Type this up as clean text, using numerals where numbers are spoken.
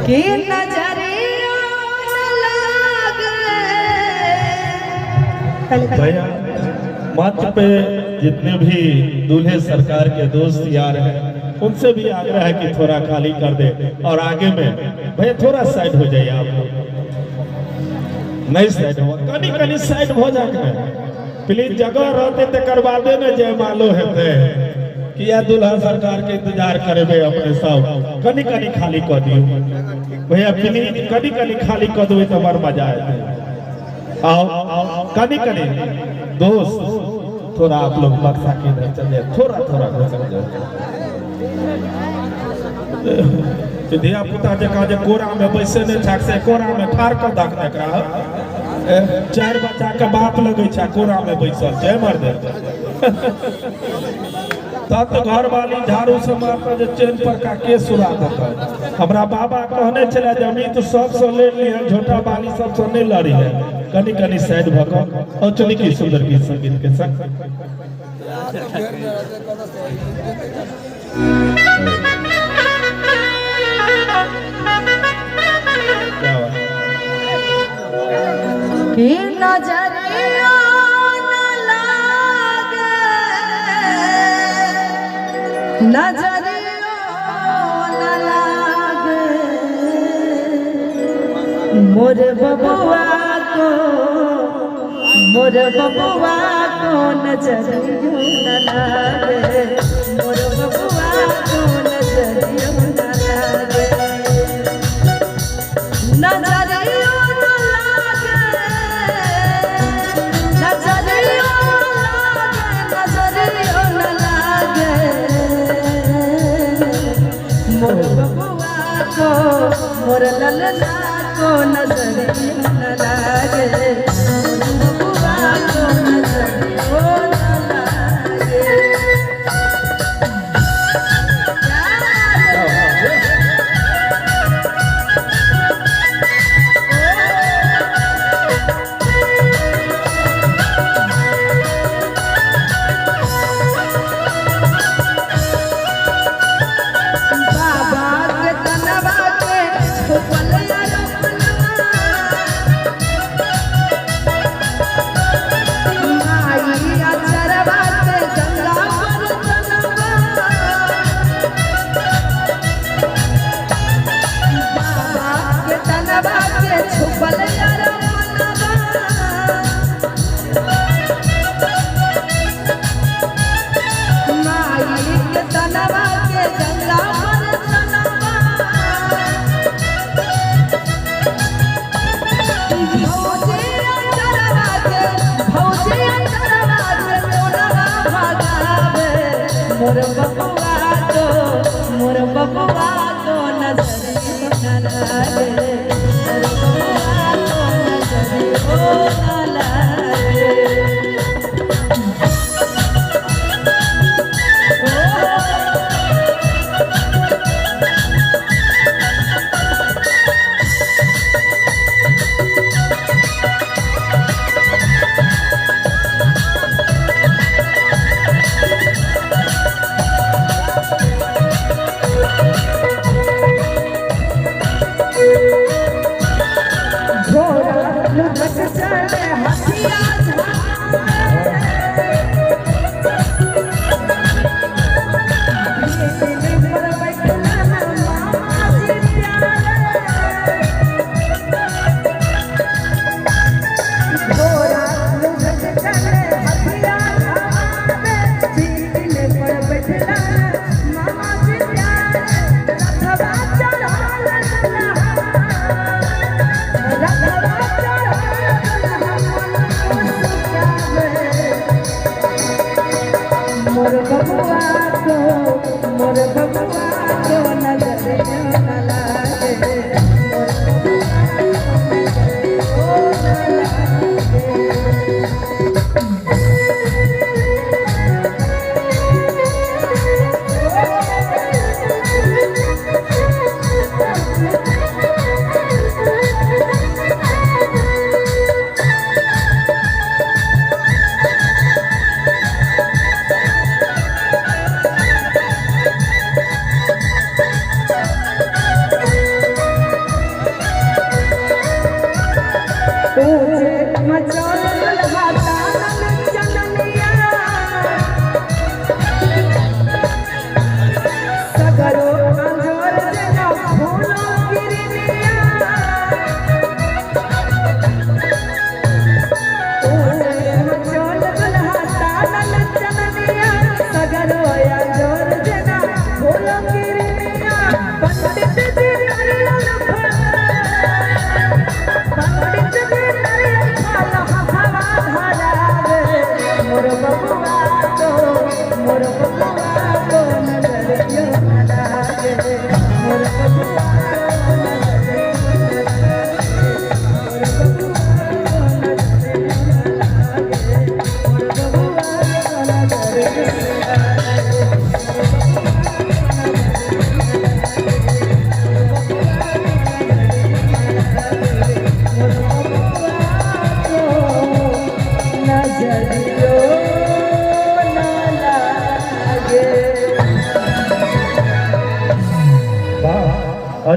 कि नजरिया भैया मंच पे जितने भी दूल्हे सरकार के दोस्त यार हैं उनसे भी आग्रह है कि थोड़ा खाली कर दे और आगे में भैया थोड़ा साइड हो जाइए आप लोग। नहीं साइड हो कनी कनी साइड हो जाए प्लीज जगह रहते तो करवा दे न जय मालो है कि या दूल्हा सरकार के इंतजार करे अपने सब कनी कनी खाली कर दियो भैया प्लीज कनी कनी खाली कर दो तो बड़ मजा आए। आओ कनी कनी दोस्त थोड़ा आप लोग बक्सा के इधर चल जाए थोड़ा थोड़ा घुसक जाए धिया पुता जका जे कोरा में बैसे नहीं ठाक से कोरा में ठार कर दाख एकरा चार बच्चा के बाप लगे छा कोरा में बैसल जय मर्द तब तो घर वाली झाड़ू से मारता जो चेन पर का केस सुरा देता हमरा बाबा कहने चला जमीन तो सब से ले लिया झोटा बाली सब से नहीं लड़ी है कनी कनी साइड भको और चली की सुंदर गीत संगीत के संग कि नजरिया न लागे नजरिया न लागे मोर बबुआ को नजरिया न लागे मोर बबुआ को नजरिया न लागे नजरिया मोर ललना को नजरिया न लागे बबुआ को नजरिया न लागे मोर बबुआ को नजरिया न लागे मोर बबुआ को नजरिया न लागे घोड़ा लुढ़क चले हथिया जदियो